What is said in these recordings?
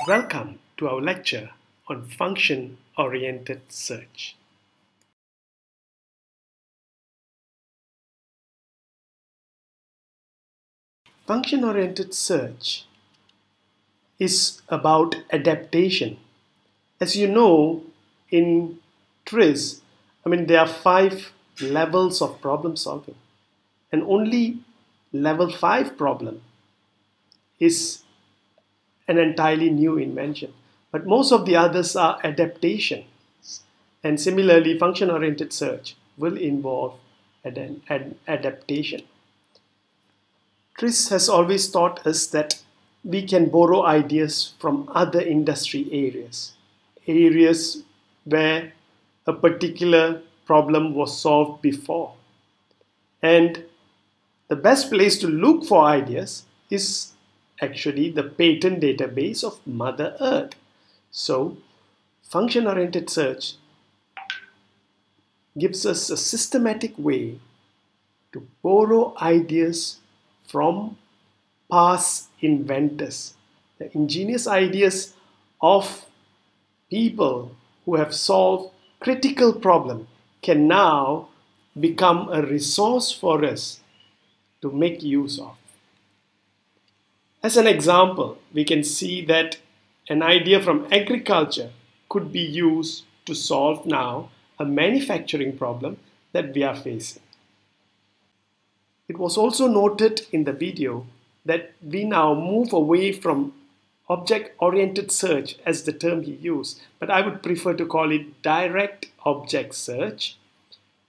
Welcome to our lecture on function-oriented search. Function-oriented search is about adaptation. As you know, in TRIZ, there are 5 levels of problem solving, and only level 5 problem is an entirely new invention. But most of the others are adaptations. And similarly, function-oriented search will involve an adaptation. TRIZ has always taught us that we can borrow ideas from other industry areas where a particular problem was solved before. And the best place to look for ideas is actually the patent database of Mother Earth. So, function-oriented search gives us a systematic way to borrow ideas from past inventors, the ingenious ideas of people who have solved critical problems can now become a resource for us to make use of. As an example, we can see that an idea from agriculture could be used to solve now a manufacturing problem that we are facing. It was also noted in the video that we now move away from object-oriented search as the term he used, but I would prefer to call it direct object search,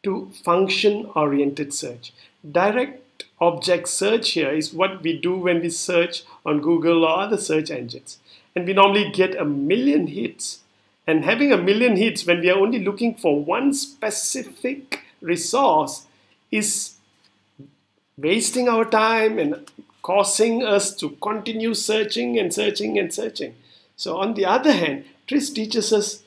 to function-oriented search. Direct object search here is what we do when we search on Google or other search engines. And we normally get 1 million hits. And having 1 million hits when we are only looking for one specific resource is wasting our time and causing us to continue searching and searching and searching. So on the other hand, TRIZ teaches us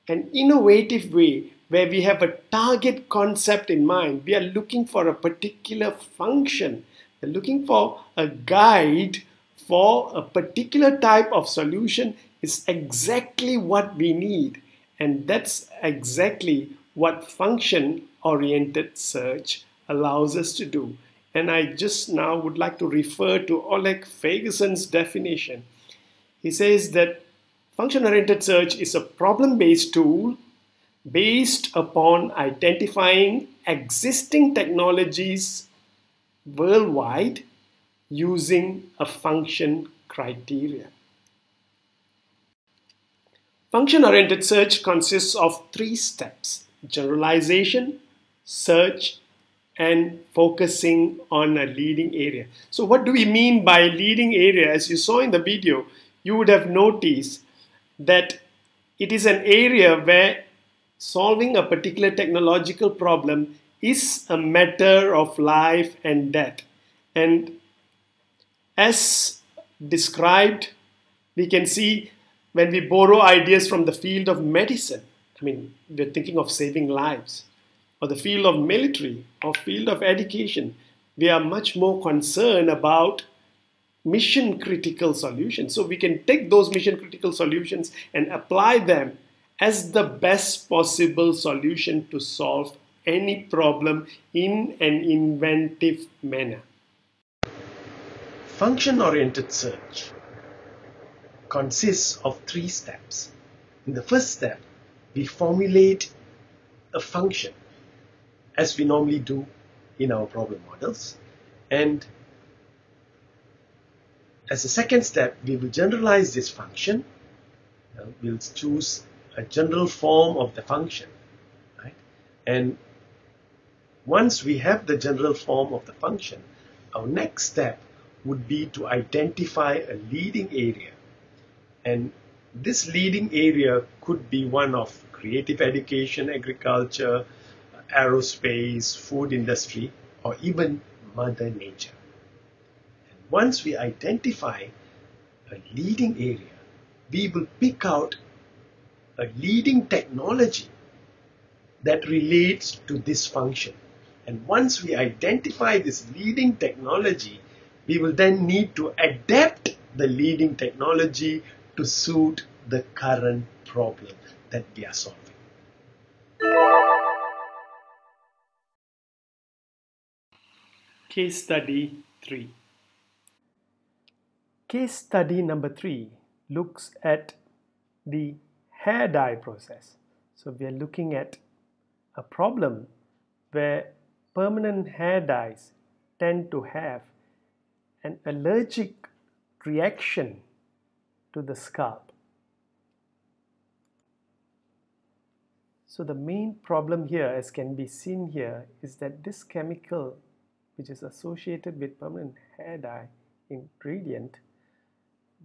an innovative way where we have a target concept in mind. We are looking for a particular function. We're looking for a guide for a particular type of solution is exactly what we need. And that's exactly what function-oriented search allows us to do. And I just now would like to refer to Oleg Ferguson's definition. He says that function-oriented search is a problem-based tool based upon identifying existing technologies worldwide using a function criteria. Function-oriented search consists of 3 steps: generalization, search, and focusing on a leading area. So what do we mean by leading area? As you saw in the video, you would have noticed that it is an area where solving a particular technological problem is a matter of life and death. And as described, we can see when we borrow ideas from the field of medicine, we're thinking of saving lives, or the field of military, or field of education, we are much more concerned about mission-critical solutions. So we can take those mission-critical solutions and apply them as the best possible solution to solve any problem in an inventive manner. Function-oriented search consists of 3 steps. In the first step, we formulate a function, as we normally do in our problem models. And as a second step, we will generalize this function. We'll choose a general form of the function, right? And once we have the general form of the function, our next step would be to identify a leading area. And this leading area could be one of creative education, agriculture, aerospace, food industry, or even Mother Nature. And once we identify a leading area, we will pick out a leading technology that relates to this function. And once we identify this leading technology, we will then need to adapt the leading technology to suit the current problem that we are solving. Case study 3. Case study number 3 looks at the hair dye process. So we are looking at a problem where permanent hair dyes tend to have an allergic reaction to the scalp. So the main problem here, as can be seen here, is that this chemical which is associated with permanent hair dye ingredient,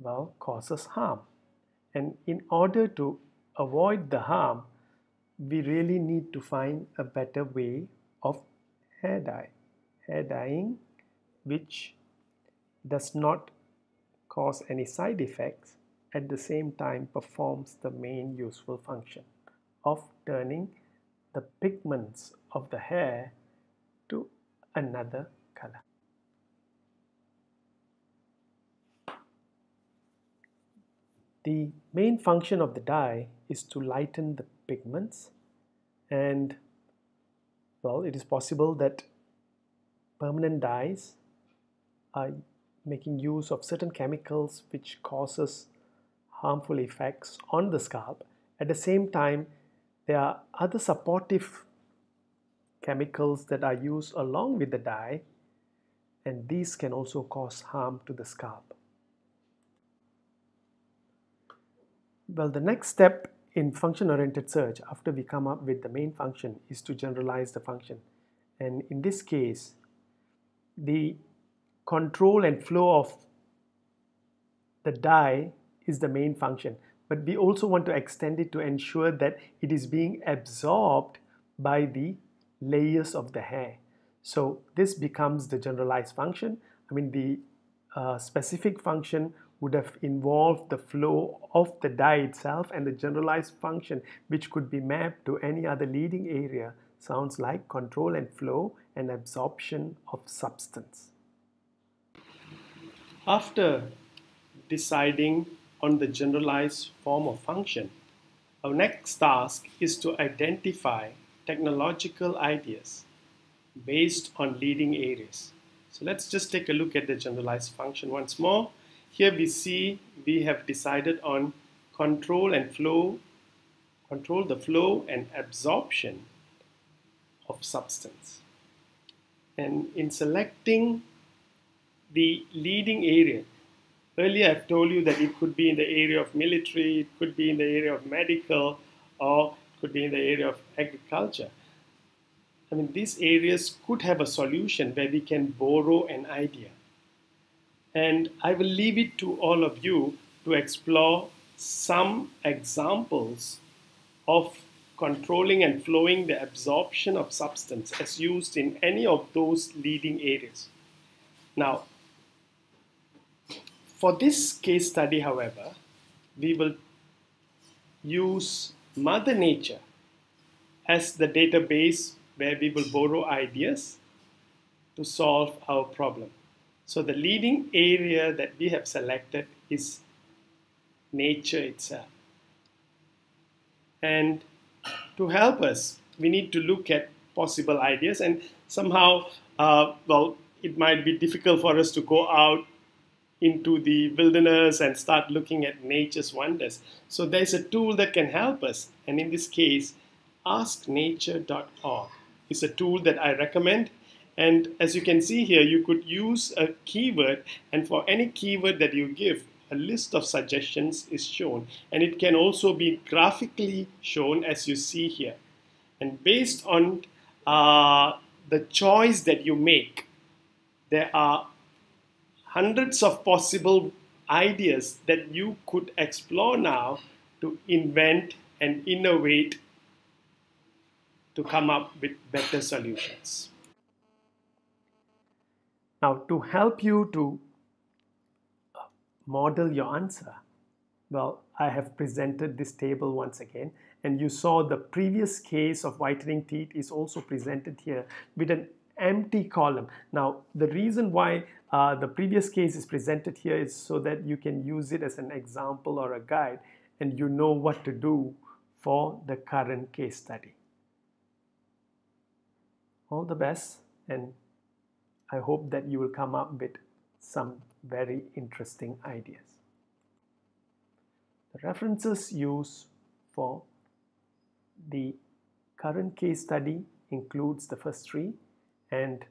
well, causes harm. And in order to avoid the harm, we really need to find a better way of hair dyeing which does not cause any side effects, at the same time performs the main useful function of turning the pigments of the hair to another color. The main function of the dye is to lighten the pigments, and well, it is possible that permanent dyes are making use of certain chemicals which causes harmful effects on the scalp. At the same time, there are other supportive chemicals that are used along with the dye, and these can also cause harm to the scalp. Well, the next step in function-oriented search after we come up with the main function is to generalize the function. And in this case, the control and flow of the dye is the main function, but we also want to extend it to ensure that it is being absorbed by the layers of the hair. So this becomes the generalized function. I mean, the specific function would have involved the flow of the dye itself, and the generalized function, which could be mapped to any other leading area, sounds like control and flow and absorption of substance. After deciding on the generalized form of function, our next task is to identify technological ideas based on leading areas. So let's just take a look at the generalized function once more. Here we see we have decided on control the flow and absorption of substance. And in selecting the leading area, earlier I've told you that it could be in the area of military, it could be in the area of medical, or it could be in the area of agriculture. I mean, these areas could have a solution where we can borrow an idea. And I will leave it to all of you to explore some examples of controlling and flowing the absorption of substance as used in any of those leading areas. Now, for this case study, however, we will use Mother Nature as the database where we will borrow ideas to solve our problem. So the leading area that we have selected is nature itself. And to help us, we need to look at possible ideas, and somehow, well, it might be difficult for us to go out into the wilderness and start looking at nature's wonders. So there's a tool that can help us, and in this case, asknature.org is a tool that I recommend. And as you can see here, you could use a keyword, and for any keyword that you give, a list of suggestions is shown, and it can also be graphically shown as you see here. And based on the choice that you make, there are hundreds of possible ideas that you could explore now to invent and innovate to come up with better solutions. Now, to help you to model your answer, well, I have presented this table once again, and you saw the previous case of whitening teeth is also presented here with an empty column. Now, the reason why the previous case is presented here is so that you can use it as an example or a guide and you know what to do for the current case study. All the best, and I hope that you will come up with some very interesting ideas. The references used for the current case study includes the first three, and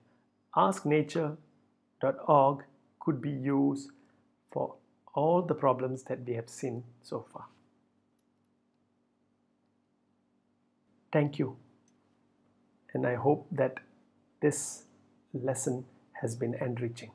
asknature.org could be used for all the problems that we have seen so far. Thank you, and I hope that this lesson has been enriching.